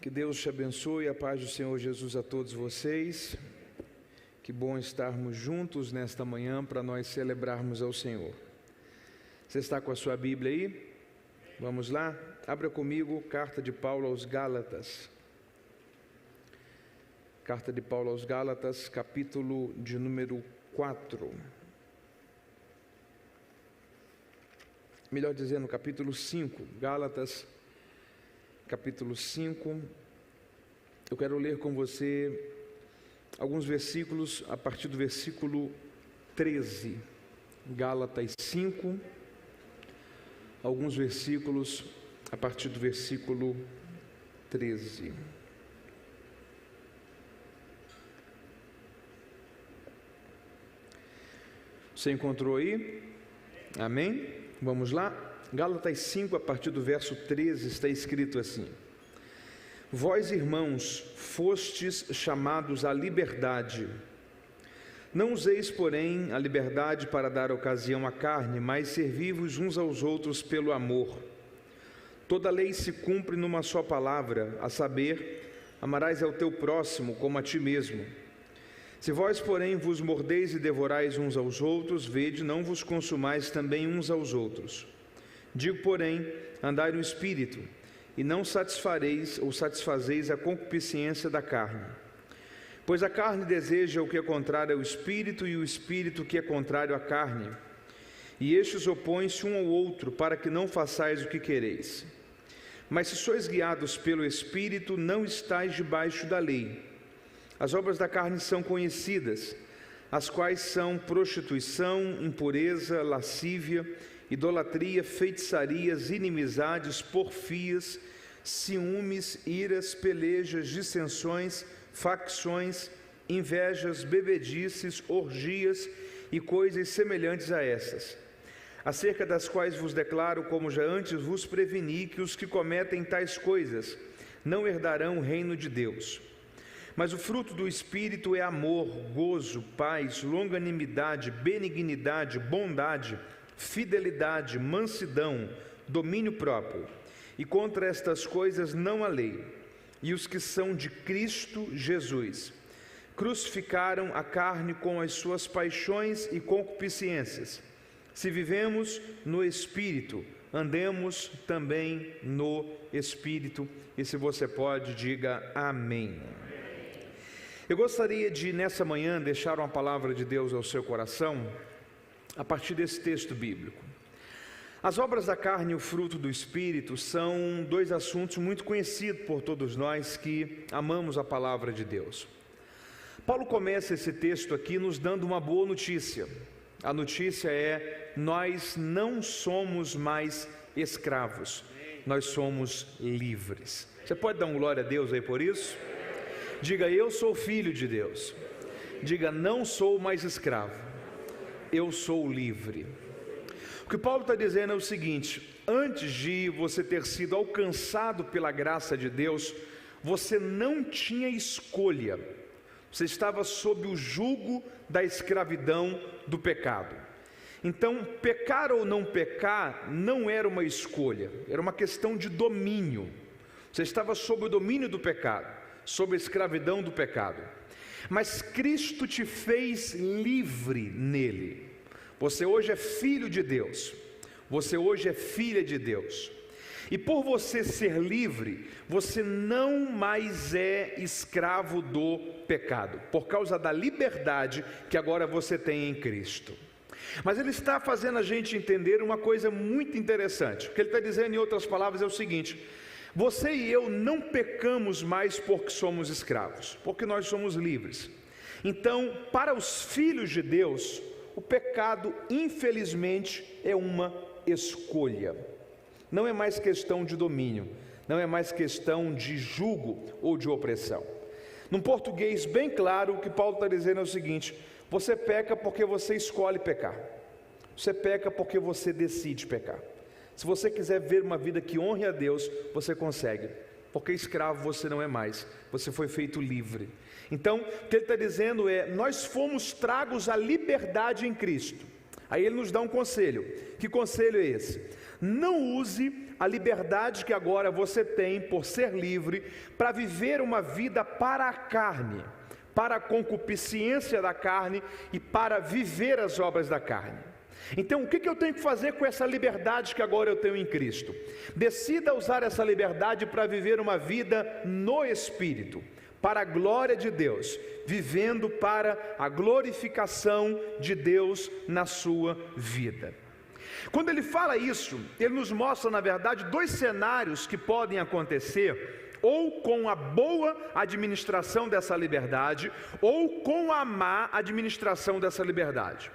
Que Deus te abençoe, a paz do Senhor Jesus a todos vocês. Que bom estarmos juntos nesta manhã para nós celebrarmos ao Senhor. Você está com a sua Bíblia aí? Vamos lá? Abra comigo, Carta de Paulo aos Gálatas. Carta de Paulo aos Gálatas, capítulo de número 4. Melhor dizendo, capítulo 5. Gálatas, capítulo 5. Eu quero ler com você alguns versículos a partir do versículo 13. Gálatas 5. Alguns versículos a partir do versículo 13. Você encontrou aí? Amém? Vamos lá? Gálatas 5, a partir do verso 13, está escrito assim: Vós, irmãos, fostes chamados à liberdade. Não useis, porém, a liberdade para dar ocasião à carne, mas servi-vos uns aos outros pelo amor. Toda lei se cumpre numa só palavra, a saber, amarás ao teu próximo como a ti mesmo. Se vós, porém, vos mordeis e devorais uns aos outros, vede, não vos consumais também uns aos outros. Digo, porém, andai no Espírito, e não satisfareis ou satisfazeis a concupiscência da carne. Pois a carne deseja o que é contrário ao Espírito, e o Espírito o que é contrário à carne. E estes opõem-se um ao outro, para que não façais o que quereis. Mas se sois guiados pelo Espírito, não estáis debaixo da lei. As obras da carne são conhecidas, as quais são prostituição, impureza, lascívia, idolatria, feitiçarias, inimizades, porfias, ciúmes, iras, pelejas, dissensões, facções, invejas, bebedices, orgias e coisas semelhantes a essas, acerca das quais vos declaro, como já antes vos preveni, que os que cometem tais coisas não herdarão o reino de Deus. Mas o fruto do Espírito é amor, gozo, paz, longanimidade, benignidade, bondade, fidelidade, mansidão, domínio próprio. E contra estas coisas não há lei. E os que são de Cristo Jesus crucificaram a carne com as suas paixões e concupiscências. Se vivemos no Espírito, andemos também no Espírito. E se você pode, diga amém. Eu gostaria de, nessa manhã, deixar uma palavra de Deus ao seu coração, a partir desse texto bíblico. As obras da carne e o fruto do Espírito são dois assuntos muito conhecidos por todos nós que amamos a palavra de Deus. Paulo começa esse texto aqui nos dando uma boa notícia. A notícia é: nós não somos mais escravos, nós somos livres. Você pode dar um glória a Deus aí por isso? Diga: eu sou filho de Deus. Diga: não sou mais escravo, eu sou livre. O que Paulo está dizendo é o seguinte: antes de você ter sido alcançado pela graça de Deus, você não tinha escolha. Você estava sob o jugo da escravidão do pecado. Então, pecar ou não pecar não era uma escolha, era uma questão de domínio. Você estava sob o domínio do pecado, sob a escravidão do pecado. Mas Cristo te fez livre nele. Você hoje é filho de Deus. Você hoje é filha de Deus. E por você ser livre, você não mais é escravo do pecado, por causa da liberdade que agora você tem em Cristo. Mas ele está fazendo a gente entender uma coisa muito interessante. O que ele está dizendo, em outras palavras, é o seguinte: você e eu não pecamos mais porque somos escravos, porque nós somos livres. Então, para os filhos de Deus, o pecado, infelizmente, é uma escolha. Não é mais questão de domínio, não é mais questão de jugo ou de opressão. Num português bem claro, o que Paulo está dizendo é o seguinte: você peca porque você escolhe pecar. Você peca porque você decide pecar. Se você quiser ver uma vida que honre a Deus, você consegue, porque escravo você não é mais, você foi feito livre. Então, o que ele está dizendo é: nós fomos tragos à liberdade em Cristo. Aí ele nos dá um conselho. Que conselho é esse? Não use a liberdade que agora você tem por ser livre para viver uma vida para a carne, para a concupiscência da carne e para viver as obras da carne. Então, o que eu tenho que fazer com essa liberdade que agora eu tenho em Cristo? Decida usar essa liberdade para viver uma vida no Espírito, para a glória de Deus, vivendo para a glorificação de Deus na sua vida. Quando ele fala isso, ele nos mostra, na verdade, dois cenários que podem acontecer, ou com a boa administração dessa liberdade, ou com a má administração dessa liberdade.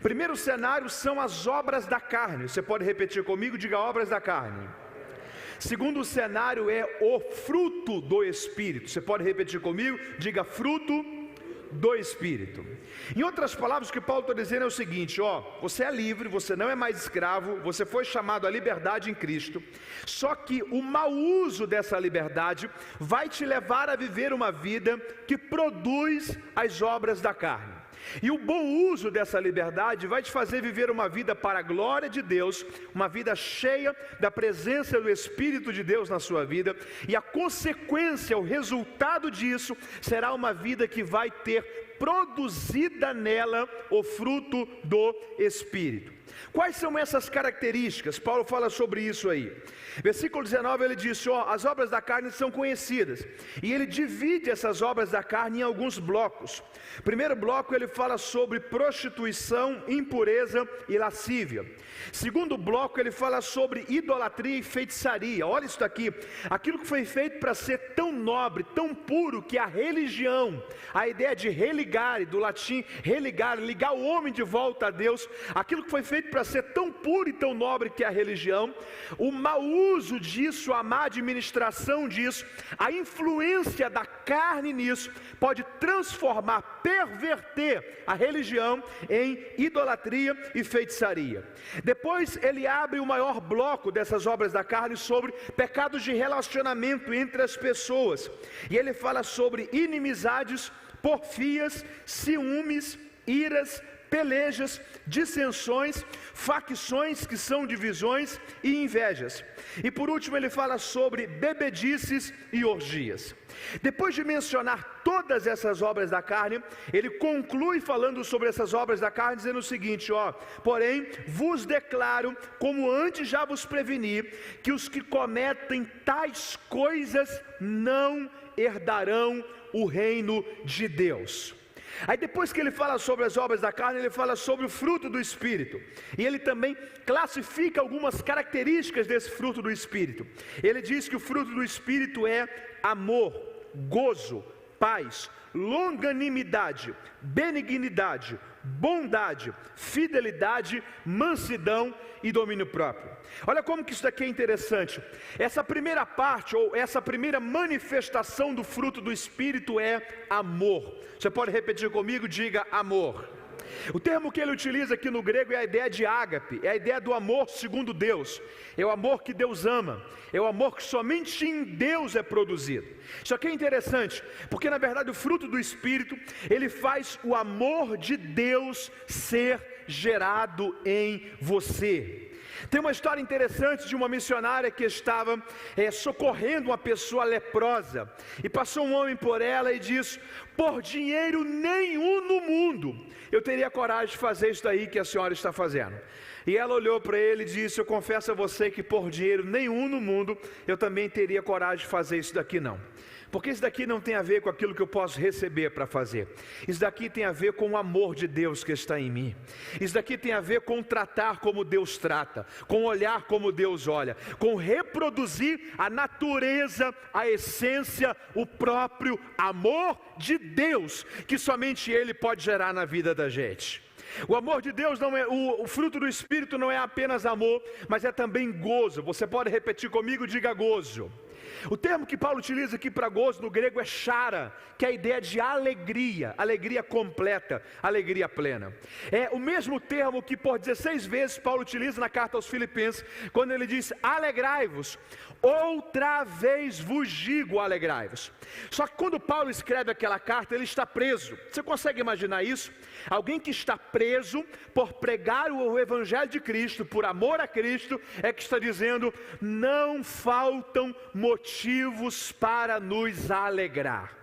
Primeiro cenário são as obras da carne. Você pode repetir comigo? Diga: obras da carne. Segundo cenário é o fruto do Espírito. Você pode repetir comigo? Diga: fruto do Espírito. Em outras palavras, o que Paulo está dizendo é o seguinte: você é livre, você não é mais escravo, você foi chamado à liberdade em Cristo, só que o mau uso dessa liberdade vai te levar a viver uma vida que produz as obras da carne. E o bom uso dessa liberdade vai te fazer viver uma vida para a glória de Deus, uma vida cheia da presença do Espírito de Deus na sua vida, e a consequência, o resultado disso, será uma vida que vai ter produzida nela o fruto do Espírito. Quais são essas características? Paulo fala sobre isso aí. Versículo 19 ele diz: as obras da carne são conhecidas. E ele divide essas obras da carne em alguns blocos. Primeiro bloco ele fala sobre prostituição, impureza e lascívia. Segundo bloco ele fala sobre idolatria e feitiçaria. Olha isso daqui: aquilo que foi feito para ser tão nobre, tão puro, que a religião, a ideia de religar, do latim religar, ligar o homem de volta a Deus, aquilo que foi feito para ser tão puro e tão nobre que é a religião, o mau uso disso, a má administração disso, a influência da carne nisso, pode transformar, perverter a religião em idolatria e feitiçaria. Depois ele abre o maior bloco dessas obras da carne sobre pecados de relacionamento entre as pessoas, e ele fala sobre inimizades, porfias, ciúmes, iras, pelejas, dissensões, facções, que são divisões, e invejas. E por último ele fala sobre bebedices e orgias. Depois de mencionar todas essas obras da carne, ele conclui falando sobre essas obras da carne, dizendo o seguinte: porém vos declaro, como antes já vos preveni, que os que cometem tais coisas não herdarão o reino de Deus. Aí depois que ele fala sobre as obras da carne, ele fala sobre o fruto do Espírito, e ele também classifica algumas características desse fruto do Espírito. Ele diz que o fruto do Espírito é amor, gozo, paz, longanimidade, benignidade, bondade, fidelidade, mansidão e domínio próprio. Olha como que isso daqui é interessante. Essa primeira parte, ou essa primeira manifestação do fruto do Espírito é amor. Você pode repetir comigo? Diga: amor. O termo que ele utiliza aqui no grego é a ideia de ágape, é a ideia do amor segundo Deus. É o amor que Deus ama, é o amor que somente em Deus é produzido. Isso aqui é interessante, porque na verdade o fruto do Espírito, ele faz o amor de Deus ser gerado em você. Tem uma história interessante de uma missionária que estava socorrendo uma pessoa leprosa, e passou um homem por ela e disse: por dinheiro nenhum no mundo eu teria coragem de fazer isso daí que a senhora está fazendo. E ela olhou para ele e disse: eu confesso a você que por dinheiro nenhum no mundo eu também teria coragem de fazer isso daqui não. Porque isso daqui não tem a ver com aquilo que eu posso receber para fazer. Isso daqui tem a ver com o amor de Deus que está em mim. Isso daqui tem a ver com tratar como Deus trata, com olhar como Deus olha, com reproduzir a natureza, a essência, o próprio amor de Deus, que somente Ele pode gerar na vida da gente. O amor de Deus não é, o fruto do Espírito não é apenas amor, mas é também gozo. Você pode repetir comigo? Diga: gozo. O termo que Paulo utiliza aqui para gozo no grego é chara, que é a ideia de alegria, alegria completa, alegria plena. É o mesmo termo que por 16 vezes Paulo utiliza na carta aos Filipenses, quando ele diz: alegrai-vos, outra vez vos digo alegrai-vos. Só que quando Paulo escreve aquela carta, ele está preso. Você consegue imaginar isso? Alguém que está preso por pregar o evangelho de Cristo, por amor a Cristo, é que está dizendo: não faltam motivos para nos alegrar.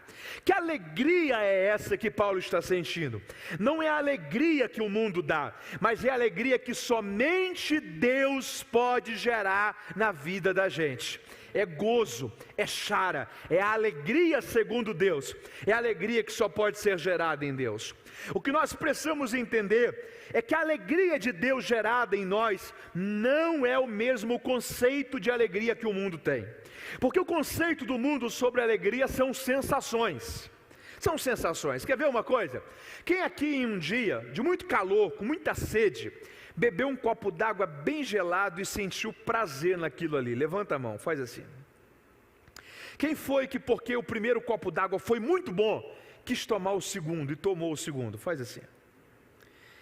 Que alegria é essa que Paulo está sentindo? Não é a alegria que o mundo dá, mas é a alegria que somente Deus pode gerar na vida da gente. É gozo, é chara, é a alegria segundo Deus, é a alegria que só pode ser gerada em Deus. O que nós precisamos entender é que a alegria de Deus gerada em nós não é o mesmo conceito de alegria que o mundo tem. Porque o conceito do mundo sobre alegria são sensações. São sensações. Quer ver uma coisa? Quem aqui em um dia de muito calor, com muita sede, bebeu um copo d'água bem gelado e sentiu prazer naquilo ali? Levanta a mão, faz assim. Quem foi que, porque o primeiro copo d'água foi muito bom, quis tomar o segundo e tomou o segundo? Faz assim.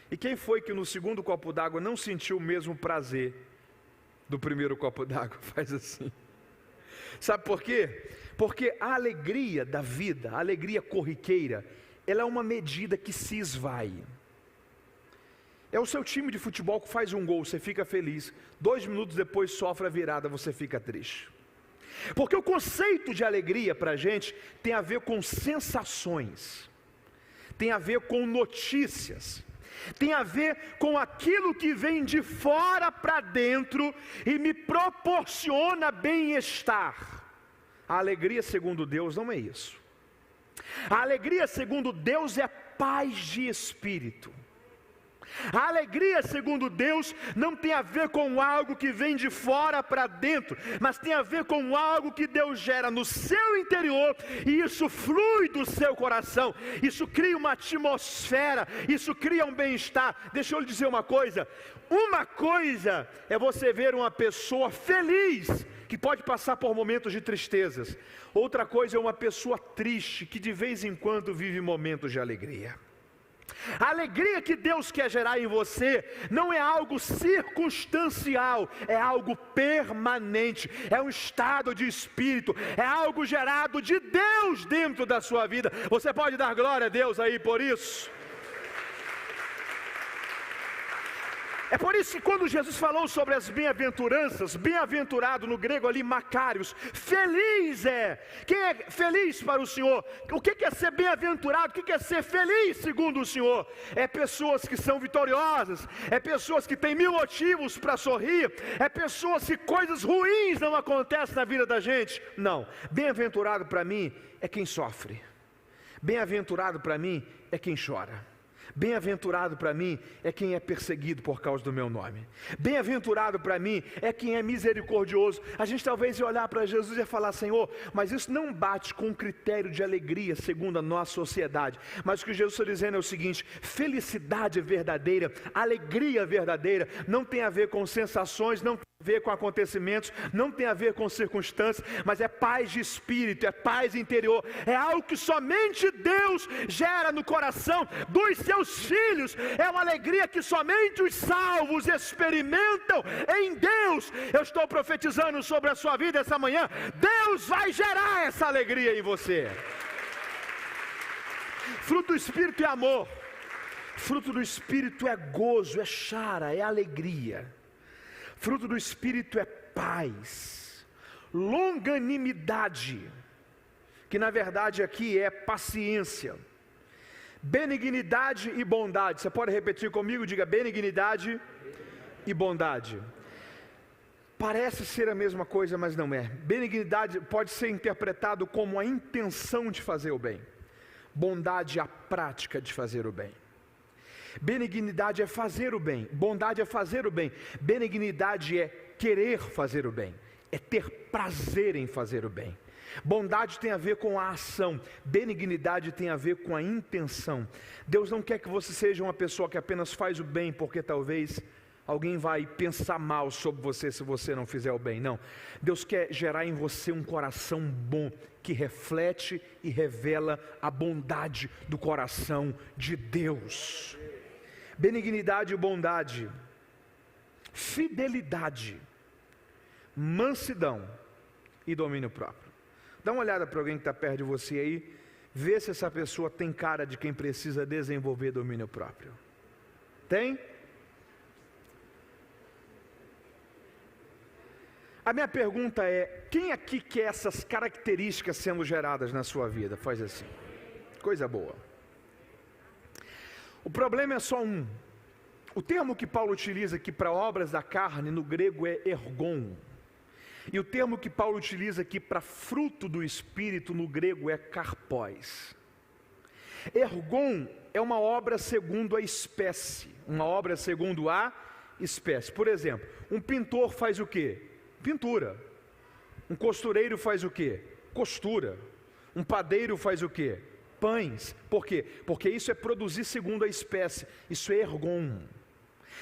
E quem foi que no segundo copo d'água não sentiu o mesmo prazer do primeiro copo d'água? Faz assim. Sabe por quê? Porque a alegria da vida, a alegria corriqueira, ela é uma medida que se esvai. É o seu time de futebol que faz um gol, você fica feliz. 2 minutos depois sofre a virada, você fica triste. Porque o conceito de alegria para a gente tem a ver com sensações, tem a ver com notícias, tem a ver com aquilo que vem de fora para dentro e me proporciona bem-estar. A alegria segundo Deus não é isso. A alegria segundo Deus é paz de espírito. A alegria segundo Deus não tem a ver com algo que vem de fora para dentro, mas tem a ver com algo que Deus gera no seu interior, e isso flui do seu coração, isso cria uma atmosfera, isso cria um bem-estar. Deixa eu lhe dizer uma coisa é você ver uma pessoa feliz, que pode passar por momentos de tristezas. Outra coisa é uma pessoa triste, que de vez em quando vive momentos de alegria. A alegria que Deus quer gerar em você não é algo circunstancial, é algo permanente, é um estado de espírito, é algo gerado de Deus dentro da sua vida. Você pode dar glória a Deus aí por isso? É por isso que quando Jesus falou sobre as bem-aventuranças, bem-aventurado no grego ali, Macários, feliz é. Quem é feliz para o Senhor? O que é ser bem-aventurado? O que é ser feliz segundo o Senhor? É pessoas que são vitoriosas, é pessoas que têm 1000 motivos para sorrir, é pessoas que coisas ruins não acontecem na vida da gente. Não, bem-aventurado para mim é quem sofre, bem-aventurado para mim é quem chora. Bem-aventurado para mim é quem é perseguido por causa do meu nome. Bem-aventurado para mim é quem é misericordioso. A gente talvez ia olhar para Jesus e ia falar: Senhor, mas isso não bate com o critério de alegria segundo a nossa sociedade. Mas o que Jesus está dizendo é o seguinte: felicidade verdadeira, alegria verdadeira, não tem a ver com sensações, não tem a ver com acontecimentos, não tem a ver com circunstâncias, mas é paz de espírito, é paz interior, é algo que somente Deus gera no coração dos seus filhos, é uma alegria que somente os salvos experimentam em Deus. Eu estou profetizando sobre a sua vida essa manhã, Deus vai gerar essa alegria em você. Fruto do Espírito é amor, fruto do Espírito é gozo, é chara, é alegria. Fruto do Espírito é paz, longanimidade, que na verdade aqui é paciência, benignidade e bondade. Você pode repetir comigo? Diga: benignidade e bondade. Parece ser a mesma coisa, mas não é. Benignidade pode ser interpretado como a intenção de fazer o bem, bondade é a prática de fazer o bem. Benignidade é fazer o bem, bondade é fazer o bem, benignidade é querer fazer o bem, é ter prazer em fazer o bem. Bondade tem a ver com a ação, benignidade tem a ver com a intenção. Deus não quer que você seja uma pessoa que apenas faz o bem porque talvez alguém vai pensar mal sobre você se você não fizer o bem. Não. Deus quer gerar em você um coração bom, que reflete e revela a bondade do coração de Deus. Benignidade e bondade, fidelidade, mansidão e domínio próprio. Dá uma olhada para alguém que está perto de você aí, vê se essa pessoa tem cara de quem precisa desenvolver domínio próprio. Tem? A minha pergunta é, quem aqui quer essas características sendo geradas na sua vida? Faz assim, coisa boa. O problema é só um. O termo que Paulo utiliza aqui para obras da carne, no grego é ergon. E o termo que Paulo utiliza aqui para fruto do Espírito, no grego é karpós. Ergon é uma obra segundo a espécie. Uma obra segundo a espécie. Por exemplo, um pintor faz o quê? Pintura. Um costureiro faz o quê? Costura. Um padeiro faz o quê? Pães. Por quê? Porque isso é produzir segundo a espécie. Isso é ergon.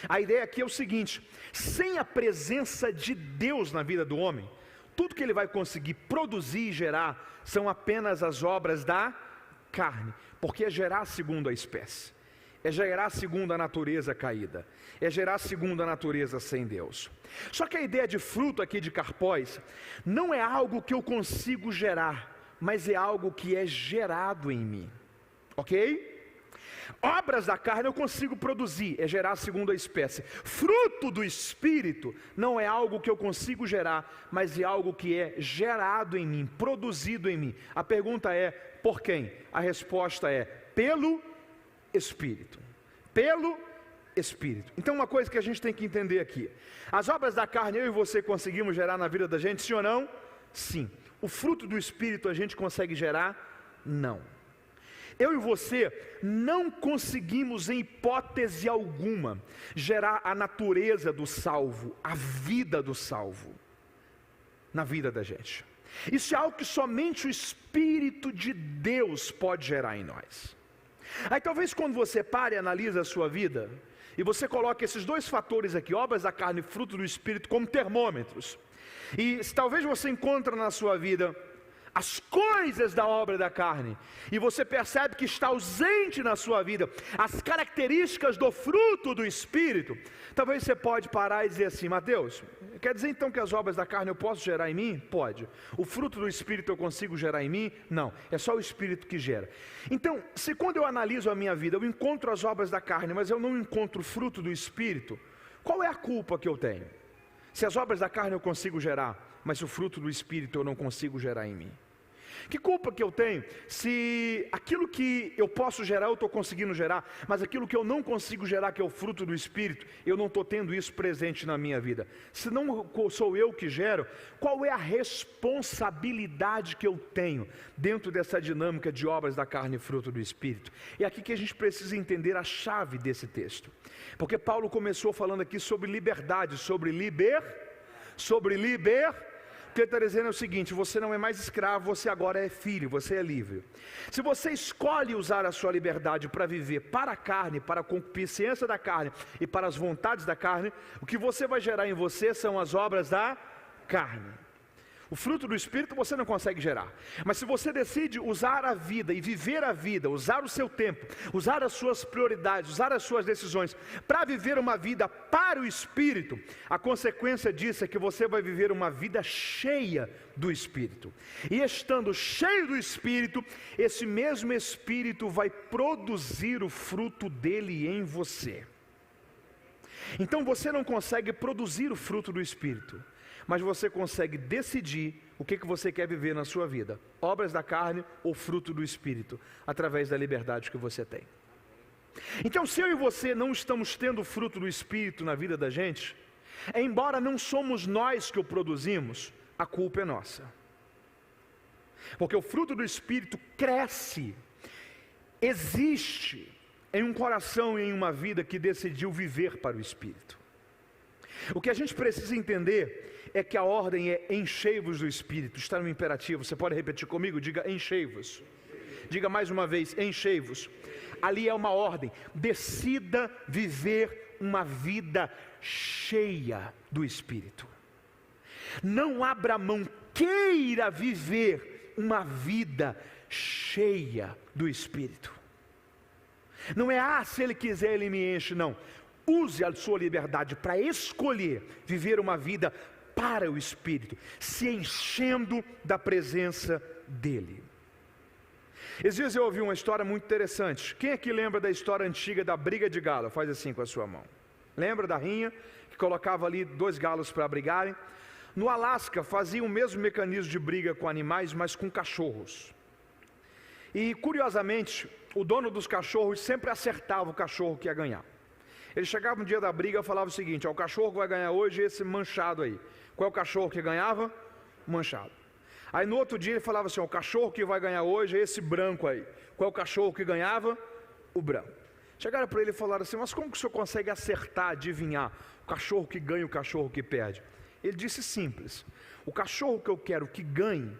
A ideia aqui é o seguinte: sem a presença de Deus na vida do homem, tudo que ele vai conseguir produzir e gerar são apenas as obras da carne, porque é gerar segundo a espécie, é gerar segundo a natureza caída, é gerar segundo a natureza sem Deus. Só que a ideia de fruto aqui de karpós não é algo que eu consigo gerar, mas é algo que é gerado em mim, ok? Obras da carne eu consigo produzir, é gerar segundo a espécie. Fruto do Espírito não é algo que eu consigo gerar, mas é algo que é gerado em mim, produzido em mim. A pergunta é, por quem? A resposta é, pelo Espírito. Pelo Espírito. Então uma coisa que a gente tem que entender aqui, as obras da carne eu e você conseguimos gerar na vida da gente, sim ou não? Sim. O fruto do Espírito a gente consegue gerar? Não. Eu e você não conseguimos em hipótese alguma gerar a natureza do salvo, a vida do salvo na vida da gente. Isso é algo que somente o Espírito de Deus pode gerar em nós. Aí talvez quando você pare e analisa a sua vida, e você coloque esses dois fatores aqui, obras da carne e fruto do Espírito, como termômetros, e talvez você encontre na sua vida as coisas da obra da carne, e você percebe que está ausente na sua vida as características do fruto do Espírito, talvez você pode parar e dizer assim: Mateus, quer dizer então que as obras da carne eu posso gerar em mim? Pode. O fruto do Espírito eu consigo gerar em mim? Não, é só o Espírito que gera. Então, se quando eu analiso a minha vida, eu encontro as obras da carne, mas eu não encontro o fruto do Espírito, qual é a culpa que eu tenho? Se as obras da carne eu consigo gerar, mas o fruto do Espírito eu não consigo gerar em mim. Que culpa que eu tenho se aquilo que eu posso gerar eu estou conseguindo gerar, mas aquilo que eu não consigo gerar, que é o fruto do Espírito, eu não estou tendo isso presente na minha vida? Se não sou eu que gero, qual é a responsabilidade que eu tenho dentro dessa dinâmica de obras da carne e fruto do Espírito? É aqui que a gente precisa entender a chave desse texto, porque Paulo começou falando aqui sobre liberdade, sobre o que ele está dizendo é o seguinte: você não é mais escravo, você agora é filho, você é livre. Se você escolhe usar a sua liberdade para viver para a carne, para a concupiscência da carne e para as vontades da carne, o que você vai gerar em você são as obras da carne. O fruto do Espírito você não consegue gerar, mas se você decide usar a vida e viver a vida, usar o seu tempo, usar as suas prioridades, usar as suas decisões para viver uma vida para o Espírito, a consequência disso é que você vai viver uma vida cheia do Espírito, e estando cheio do Espírito, esse mesmo Espírito vai produzir o fruto dele em você. Então você não consegue produzir o fruto do Espírito, mas você consegue decidir o que você quer viver na sua vida, obras da carne ou fruto do Espírito, através da liberdade que você tem. Então, se eu e você não estamos tendo o fruto do Espírito na vida da gente, embora não somos nós que o produzimos, a culpa é nossa, porque o fruto do Espírito cresce, existe em um coração e em uma vida que decidiu viver para o Espírito. O que a gente precisa entender é que a ordem é enchei-vos do Espírito, está no imperativo. Você pode repetir comigo? Diga enchei-vos. Diga mais uma vez, enchei-vos. Ali é uma ordem: decida viver uma vida cheia do Espírito. Não abra mão, queira viver uma vida cheia do Espírito. Não é, se Ele quiser Ele me enche, não. Use a sua liberdade para escolher viver uma vida para o Espírito, se enchendo da presença dEle. Esses dias eu ouvi uma história muito interessante. Quem aqui lembra da história antiga da briga de galo? Faz assim com a sua mão. Lembra da rinha que colocava ali 2 galos para brigarem? No Alasca fazia o mesmo mecanismo de briga com animais, mas com cachorros. E curiosamente, o dono dos cachorros sempre acertava o cachorro que ia ganhar. Ele chegava no dia da briga e falava o seguinte: o cachorro que vai ganhar hoje é esse manchado aí. Qual é o cachorro que ganhava? Manchado. Aí no outro dia ele falava assim: o cachorro que vai ganhar hoje é esse branco aí. Qual é o cachorro que ganhava? O branco. Chegaram para ele e falaram assim: mas como que o senhor consegue acertar, adivinhar o cachorro que ganha e o cachorro que perde? Ele disse simples: o cachorro que eu quero que ganhe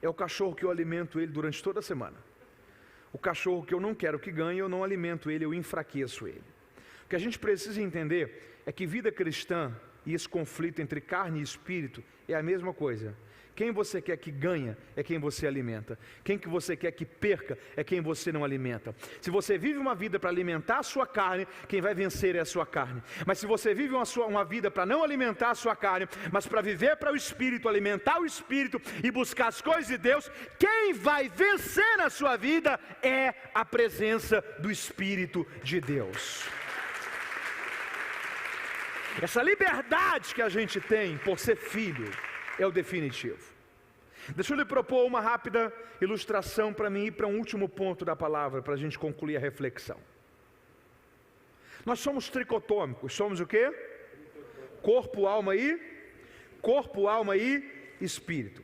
é o cachorro que eu alimento ele durante toda a semana. O cachorro que eu não quero que ganhe, eu não alimento ele, eu enfraqueço ele. O que a gente precisa entender é que vida cristã e esse conflito entre carne e espírito é a mesma coisa. Quem você quer que ganha é quem você alimenta. Quem que você quer que perca é quem você não alimenta. Se você vive uma vida para alimentar a sua carne, quem vai vencer é a sua carne. Mas se você vive uma vida para não alimentar a sua carne, mas para viver para o Espírito, alimentar o Espírito e buscar as coisas de Deus, quem vai vencer na sua vida é a presença do Espírito de Deus. Essa liberdade que a gente tem por ser filho é o definitivo. Deixa eu lhe propor uma rápida ilustração para mim ir para um último ponto da palavra, para a gente concluir a reflexão. Nós somos tricotômicos, somos o quê? Corpo, alma e espírito.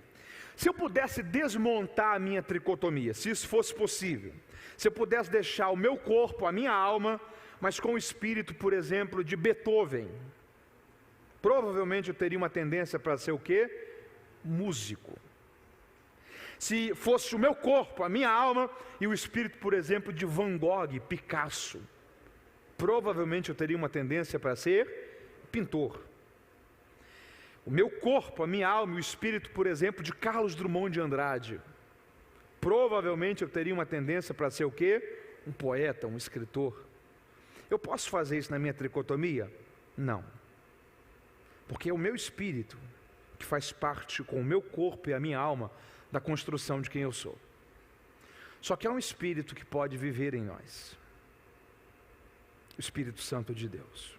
Se eu pudesse desmontar a minha tricotomia, se isso fosse possível, se eu pudesse deixar o meu corpo, a minha alma, mas com o espírito, por exemplo, de Beethoven, provavelmente eu teria uma tendência para ser o quê? Músico. Se fosse o meu corpo, a minha alma e o espírito, por exemplo, de Van Gogh, Picasso, provavelmente eu teria uma tendência para ser pintor. O meu corpo, a minha alma e o espírito, por exemplo, de Carlos Drummond de Andrade, provavelmente eu teria uma tendência para ser o quê? Um poeta, um escritor. Eu posso fazer isso na minha tricotomia? Não. Porque é o meu espírito que faz parte com o meu corpo e a minha alma da construção de quem eu sou. Só que há um espírito que pode viver em nós. O Espírito Santo de Deus.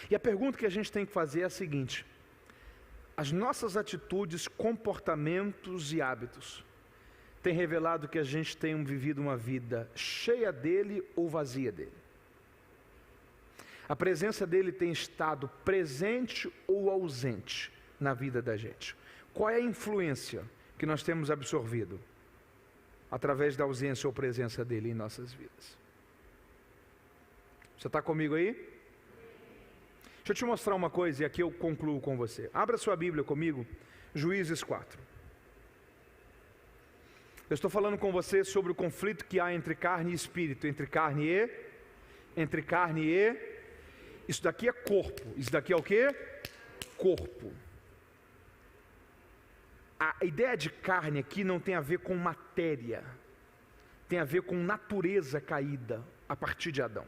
E a pergunta que a gente tem que fazer é a seguinte: as nossas atitudes, comportamentos e hábitos têm revelado que a gente tem vivido uma vida cheia dele ou vazia dele? A presença dele tem estado presente ou ausente na vida da gente? Qual é a influência que nós temos absorvido através da ausência ou presença dele em nossas vidas? Você está comigo aí? Deixa eu te mostrar uma coisa e aqui eu concluo com você. Abra sua Bíblia comigo, Juízes 4. Eu estou falando com você sobre o conflito que há entre carne e espírito, entre carne e isso daqui é corpo. Isso daqui é o quê? Corpo. A ideia de carne aqui não tem a ver com matéria, tem a ver com natureza caída a partir de Adão.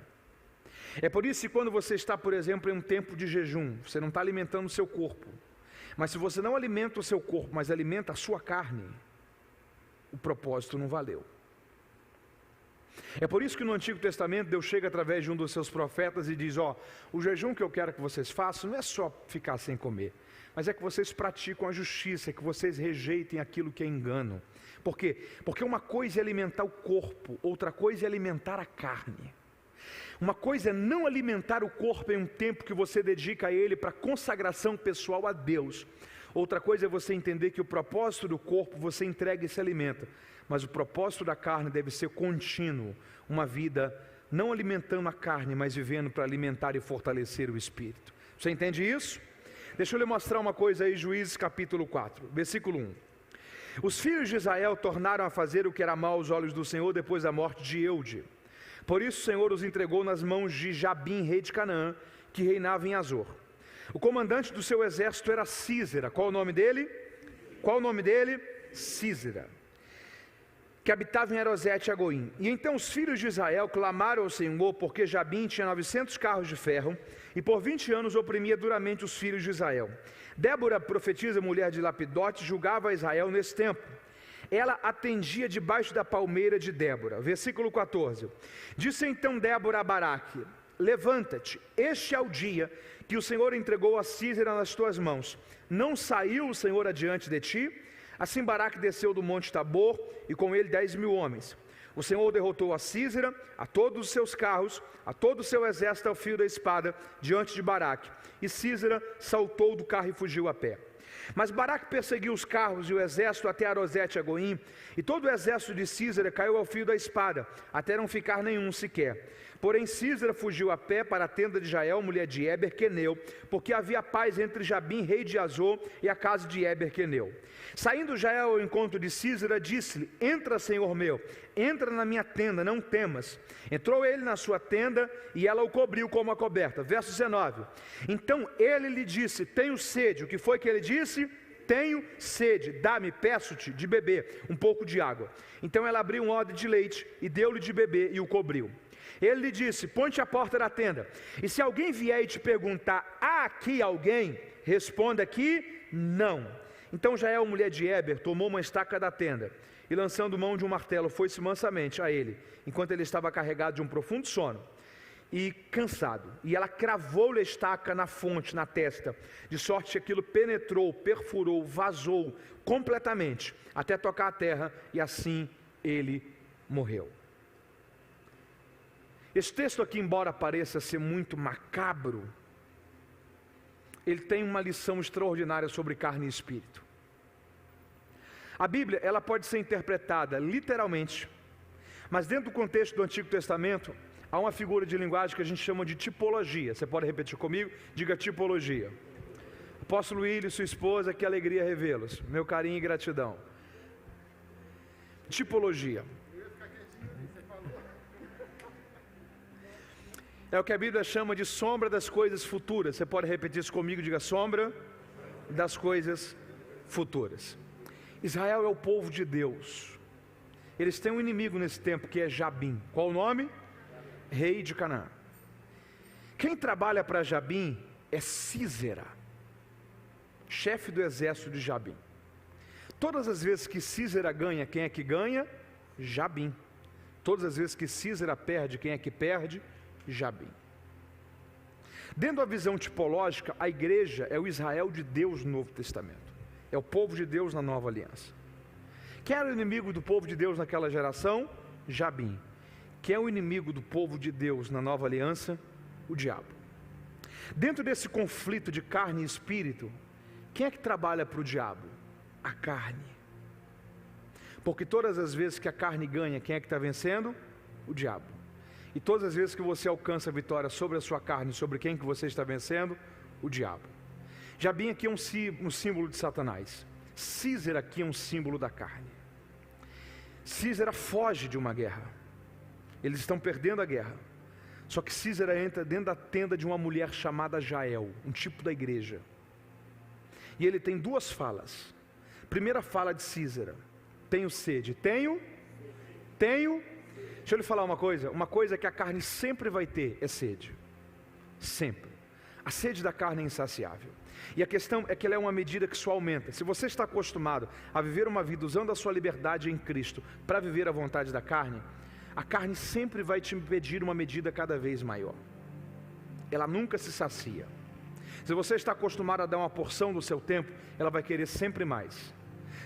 É por isso que quando você está, por exemplo, em um tempo de jejum, você não está alimentando o seu corpo. Mas se você não alimenta o seu corpo, mas alimenta a sua carne, o propósito não valeu. É por isso que no Antigo Testamento Deus chega através de um dos seus profetas e diz: o jejum que eu quero que vocês façam não é só ficar sem comer, mas é que vocês praticam a justiça, que vocês rejeitem aquilo que é engano. Por quê? Porque uma coisa é alimentar o corpo, outra coisa é alimentar a carne. Uma coisa é não alimentar o corpo em um tempo que você dedica a ele para consagração pessoal a Deus. Outra coisa é você entender que o propósito do corpo você entrega e se alimenta, mas o propósito da carne deve ser contínuo, uma vida não alimentando a carne, mas vivendo para alimentar e fortalecer o espírito. Você entende isso? Deixa eu lhe mostrar uma coisa aí, Juízes capítulo 4, versículo 1. Os filhos de Israel tornaram a fazer o que era mal aos olhos do Senhor depois da morte de Eude. Por isso o Senhor os entregou nas mãos de Jabim, rei de Canaã, que reinava em Azor. O comandante do seu exército era Sísera. Qual o nome dele? Sísera, que habitava em Erosete e Agoim. E então os filhos de Israel clamaram ao Senhor, porque Jabim tinha 900 carros de ferro, e por 20 anos oprimia duramente os filhos de Israel. Débora, profetisa, mulher de Lapidote, julgava Israel nesse tempo. Ela atendia debaixo da palmeira de Débora. Versículo 14. Disse então Débora a Baraque: levanta-te, este é o dia que o Senhor entregou a Sísera nas tuas mãos. Não saiu o Senhor adiante de ti? Assim Baraque desceu do monte Tabor, e com ele 10.000 homens. O Senhor derrotou a Sísera, a todos os seus carros, a todo o seu exército ao fio da espada, diante de Baraque. E Sísera saltou do carro e fugiu a pé. Mas Baraque perseguiu os carros e o exército até Arosete e Agoim, e todo o exército de Sísera caiu ao fio da espada, até não ficar nenhum sequer. Porém Sísera fugiu a pé para a tenda de Jael, mulher de Éber queneu, porque havia paz entre Jabim, rei de Azor, e a casa de Éber queneu. Saindo Jael ao encontro de Sísera, disse-lhe: entra, senhor meu, entra na minha tenda, não temas. Entrou ele na sua tenda, e ela o cobriu com uma coberta. Verso 19. Então ele lhe disse: tenho sede. O que foi que ele disse? Tenho sede, dá-me, peço-te, de beber um pouco de água. Então ela abriu um odre de leite, e deu-lhe de beber, e o cobriu. Ele lhe disse: ponte à porta da tenda, e se alguém vier e te perguntar: há aqui alguém? Responda que não. Então Jael, mulher de Éber, tomou uma estaca da tenda, e lançando mão de um martelo, foi-se mansamente a ele, enquanto ele estava carregado de um profundo sono e cansado. E ela cravou-lhe a estaca na fonte, na testa, de sorte que aquilo penetrou, perfurou, vazou completamente, até tocar a terra, e assim ele morreu. Esse texto aqui, embora pareça ser muito macabro, ele tem uma lição extraordinária sobre carne e espírito. A Bíblia, ela pode ser interpretada literalmente, mas dentro do contexto do Antigo Testamento, há uma figura de linguagem que a gente chama de tipologia. Você pode repetir comigo? Diga tipologia. Apóstolo Willi e sua esposa, que alegria revê-los. Meu carinho e gratidão. Tipologia. É o que a Bíblia chama de sombra das coisas futuras. Você pode repetir isso comigo? Diga: sombra das coisas futuras. Israel é o povo de Deus. Eles têm um inimigo nesse tempo, que é Jabim. Qual o nome? Rei de Canaã. Quem trabalha para Jabim é Sísera, chefe do exército de Jabim. Todas as vezes que Sísera ganha, quem é que ganha? Jabim. Todas as vezes que Sísera perde, quem é que perde? Jabim. Dentro da visão tipológica, a igreja é o Israel de Deus no Novo Testamento. É o povo de Deus na Nova Aliança. Quem era o inimigo do povo de Deus naquela geração? Jabim. Quem é o inimigo do povo de Deus na Nova Aliança? O diabo. Dentro desse conflito de carne e espírito, quem é que trabalha para o diabo? A carne. Porque todas as vezes que a carne ganha, quem é que está vencendo? O diabo. E todas as vezes que você alcança a vitória sobre a sua carne, sobre quem que você está vencendo? O diabo. Jabim aqui é um símbolo de Satanás. Sísera aqui é um símbolo da carne. Sísera foge de uma guerra. Eles estão perdendo a guerra. Só que Sísera entra dentro da tenda de uma mulher chamada Jael, um tipo da igreja. E ele tem duas falas. Primeira fala de Sísera: tenho sede. Tenho. Deixa eu lhe falar uma coisa que a carne sempre vai ter é sede. Sempre. A sede da carne é insaciável. E a questão é que ela é uma medida que só aumenta. Se você está acostumado a viver uma vida usando a sua liberdade em Cristo para viver a vontade da carne, a carne sempre vai te pedir uma medida cada vez maior. Ela nunca se sacia. Se você está acostumado a dar uma porção do seu tempo, ela vai querer sempre mais.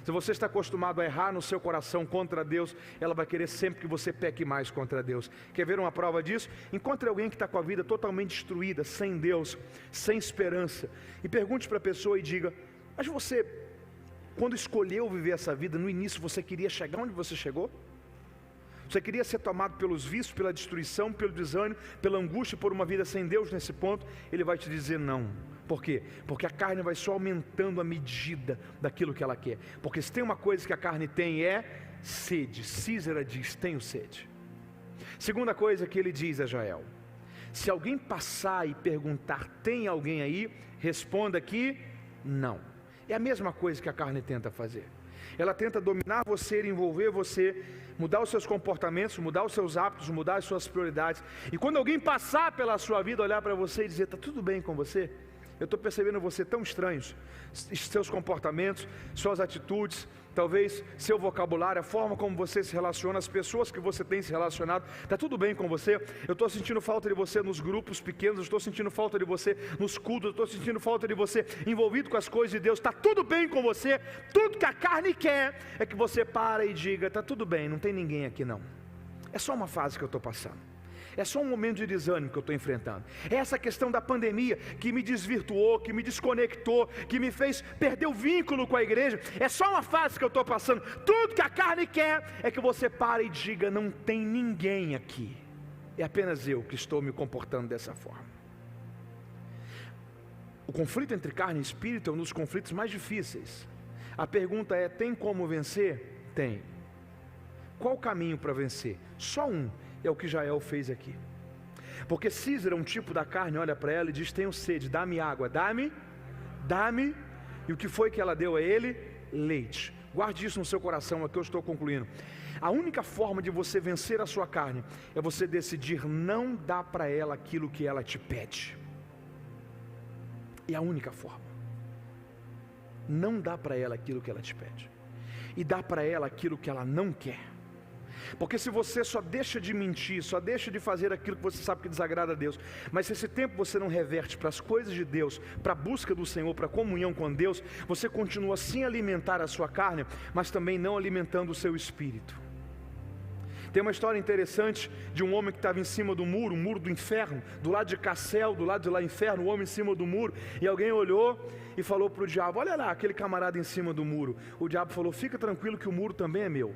Se você está acostumado a errar no seu coração contra Deus, ela vai querer sempre que você peque mais contra Deus. Quer ver uma prova disso? Encontre alguém que está com a vida totalmente destruída, sem Deus, sem esperança, e pergunte para a pessoa e diga: mas você, quando escolheu viver essa vida, no início você queria chegar onde você chegou? Você queria ser tomado pelos vícios, pela destruição, pelo desânimo, pela angústia, por uma vida sem Deus nesse ponto? Ele vai te dizer não. Por quê? Porque a carne vai só aumentando a medida daquilo que ela quer. Porque se tem uma coisa que a carne tem é sede. Sísera diz: tenho sede. Segunda coisa que ele diz a Jael: se alguém passar e perguntar, tem alguém aí? Responda que não. É a mesma coisa que a carne tenta fazer. Ela tenta dominar você, envolver você, mudar os seus comportamentos, mudar os seus hábitos, mudar as suas prioridades. E quando alguém passar pela sua vida, olhar para você e dizer: está tudo bem com você? Eu estou percebendo você tão estranho, seus comportamentos, suas atitudes, talvez seu vocabulário, a forma como você se relaciona, as pessoas que você tem se relacionado, está tudo bem com você? Eu estou sentindo falta de você nos grupos pequenos, eu estou sentindo falta de você nos cultos, eu estou sentindo falta de você envolvido com as coisas de Deus. Está tudo bem com você? Tudo que a carne quer é que você pare e diga: está tudo bem, não tem ninguém aqui não, é só uma fase que eu estou passando, é só um momento de desânimo que eu estou enfrentando. É essa questão da pandemia que me desvirtuou, que me desconectou, que me fez perder o vínculo com a igreja. É só uma fase que eu estou passando. Tudo que a carne quer é que você pare e diga: não tem ninguém aqui, é apenas eu que estou me comportando dessa forma. O conflito entre carne e espírito é um dos conflitos mais difíceis. A pergunta é: tem como vencer? Tem. Qual o caminho para vencer? Só um. É o que Jael fez aqui. Porque Císera, um tipo da carne, olha para ela e diz: tenho sede, dá-me água, dá-me. E o que foi que ela deu a ele? Leite. Guarde isso no seu coração, aqui eu estou concluindo. A única forma de você vencer a sua carne é você decidir não dar para ela aquilo que ela te pede. É a única forma. Não dá para ela aquilo que ela te pede, e dá para ela aquilo que ela não quer. Porque se você só deixa de mentir, só deixa de fazer aquilo que você sabe que desagrada a Deus, mas se esse tempo você não reverte para as coisas de Deus, para a busca do Senhor, para a comunhão com Deus, você continua sem alimentar a sua carne, mas também não alimentando o seu espírito. Tem uma história interessante de um homem que estava em cima do muro, o muro do inferno, do lado de Cassel, do lado de lá inferno, o homem em cima do muro, e alguém olhou e falou para o diabo: olha lá aquele camarada em cima do muro. O diabo falou: fica tranquilo que o muro também é meu.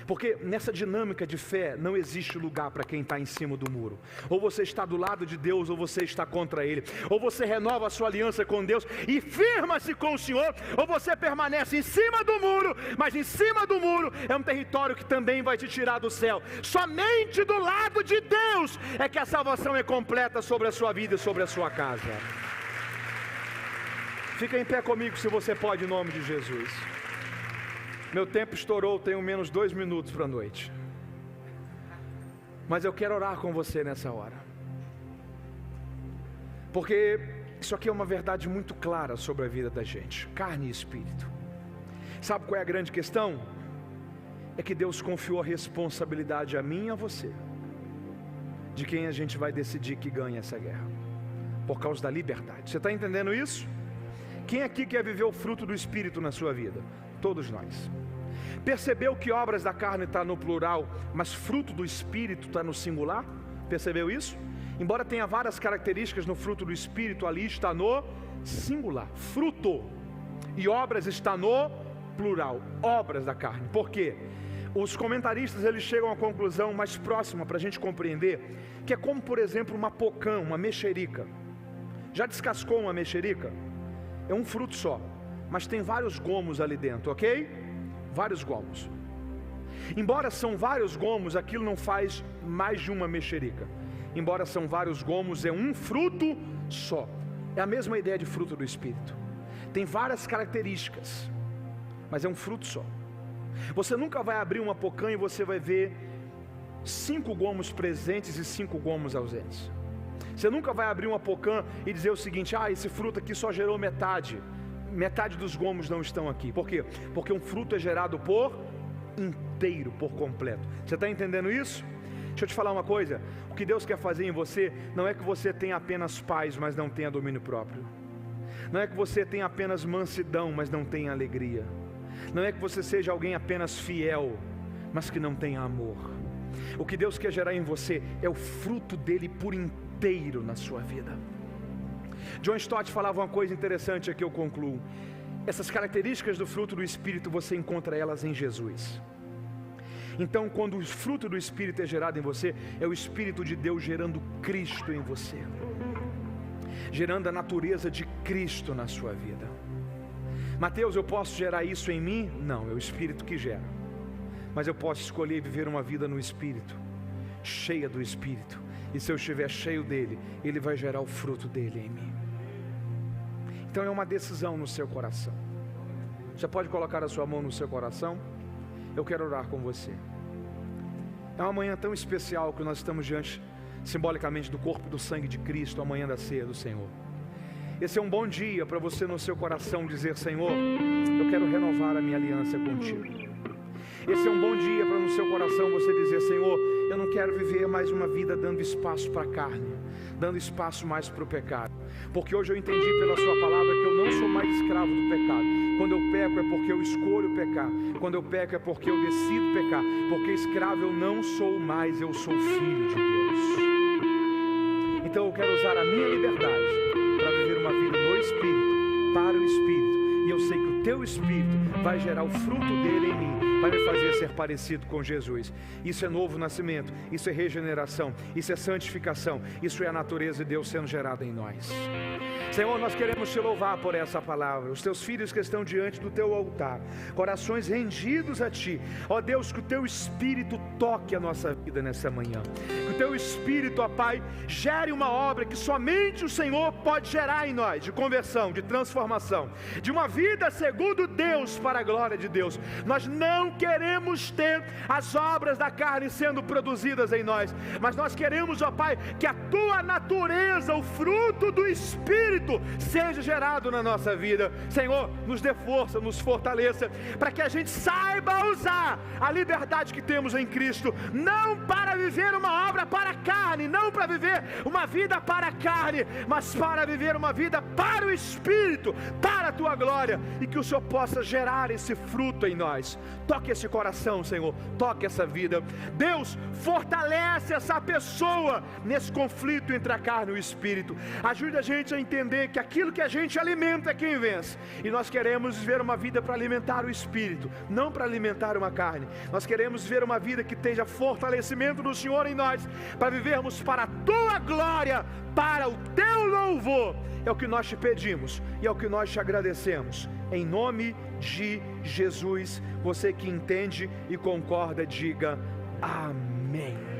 Porque nessa dinâmica de fé não existe lugar para quem está em cima do muro. Ou você está do lado de Deus, ou você está contra Ele. Ou você renova a sua aliança com Deus e firma-se com o Senhor, ou você permanece em cima do muro. Mas em cima do muro é um território que também vai te tirar do céu. Somente do lado de Deus é que a salvação é completa sobre a sua vida e sobre a sua casa. Fica em pé comigo se você pode, em nome de Jesus. Meu tempo estourou, tenho menos 2 minutos para a noite. Mas eu quero orar com você nessa hora. Porque isso aqui é uma verdade muito clara sobre a vida da gente. Carne e espírito. Sabe qual é a grande questão? É que Deus confiou a responsabilidade a mim e a você, de quem a gente vai decidir que ganha essa guerra, por causa da liberdade. Você está entendendo isso? Quem aqui quer viver o fruto do Espírito na sua vida? Todos nós. Percebeu que obras da carne está no plural, mas fruto do Espírito está no singular? Percebeu isso? Embora tenha várias características no fruto do Espírito, ali está no singular, fruto. E obras está no plural, obras da carne. Por quê? Os comentaristas eles chegam à conclusão mais próxima para a gente compreender, que é como, por exemplo, uma pocã, uma mexerica. Já descascou uma mexerica? É um fruto só, mas tem vários gomos ali dentro, ok? Vários gomos. Embora são vários gomos, aquilo não faz mais de uma mexerica. Embora são vários gomos, é um fruto só. É a mesma ideia de fruto do Espírito. Tem várias características, mas é um fruto só. Você nunca vai abrir uma pocã e você vai ver 5 gomos presentes e 5 gomos ausentes. Você nunca vai abrir uma pocã e dizer o seguinte: esse fruto aqui só gerou metade dos gomos não estão aqui. Por quê? Porque um fruto é gerado por inteiro, por completo. Você está entendendo isso? Deixa eu te falar uma coisa. O que Deus quer fazer em você não é que você tenha apenas paz, mas não tenha domínio próprio. Não é que você tenha apenas mansidão, mas não tenha alegria. Não é que você seja alguém apenas fiel, mas que não tenha amor. O que Deus quer gerar em você é o fruto dele por inteiro na sua vida. John Stott falava uma coisa interessante, aqui eu concluo. Essas características do fruto do Espírito, você encontra elas em Jesus. Então, quando o fruto do Espírito é gerado em você, é o Espírito de Deus gerando Cristo em você, gerando a natureza de Cristo na sua vida. Mateus, eu posso gerar isso em mim? Não, é o Espírito que gera. mas eu posso escolher viver uma vida no Espírito, cheia do Espírito, e se eu estiver cheio dele, ele vai gerar o fruto dele em mim. Então é uma decisão no seu coração. Você pode colocar a sua mão no seu coração? Eu quero orar com você. É uma manhã tão especial que nós estamos diante, simbolicamente, do corpo e do sangue de Cristo, a manhã da ceia do Senhor. Esse é um bom dia para você no seu coração dizer: Senhor, eu quero renovar a minha aliança contigo. Esse é um bom dia para no seu coração você dizer: Senhor, eu não quero viver mais uma vida dando espaço para a carne, dando espaço mais para o pecado, porque hoje eu entendi pela sua palavra que eu não sou mais escravo do pecado. Quando eu peco é porque eu escolho pecar, quando eu peco é porque eu decido pecar, porque escravo eu não sou mais, eu sou filho de Deus. Então eu quero usar a minha liberdade para viver uma vida no Espírito, para o Espírito, e eu sei que o teu Espírito vai gerar o fruto dele em mim, vai me fazer ser parecido com Jesus. Isso é novo nascimento, isso é regeneração, isso é santificação, isso é a natureza de Deus sendo gerada em nós. Senhor, nós queremos te louvar por essa palavra, os teus filhos que estão diante do teu altar, corações rendidos a ti. Ó Deus, que o teu Espírito toque a nossa vida nessa manhã, que o teu Espírito, ó Pai, gere uma obra que somente o Senhor pode gerar em nós, de conversão, de transformação, de uma vida segundo Deus, para a glória de Deus. Nós não queremos ter as obras da carne sendo produzidas em nós, mas nós queremos, ó Pai, que a tua natureza, o fruto do Espírito, seja gerado na nossa vida. Senhor, nos dê força, nos fortaleça, para que a gente saiba usar a liberdade que temos em Cristo, não para viver uma obra para a carne, não para viver uma vida para a carne, mas para viver uma vida para o Espírito, para a tua glória, e que o Senhor possa gerar esse fruto em nós. Toque esse coração, Senhor, toque essa vida. Deus, fortalece essa pessoa nesse conflito entre a carne e o Espírito. Ajude a gente a entender que aquilo que a gente alimenta é quem vence, e nós queremos viver uma vida para alimentar o Espírito, não para alimentar uma carne. Nós queremos viver uma vida que tenha fortalecimento do Senhor em nós, para vivermos para a tua glória, para o teu louvor. É o que nós te pedimos e é o que nós te agradecemos, em nome de Jesus. Você que entende e concorda, diga amém.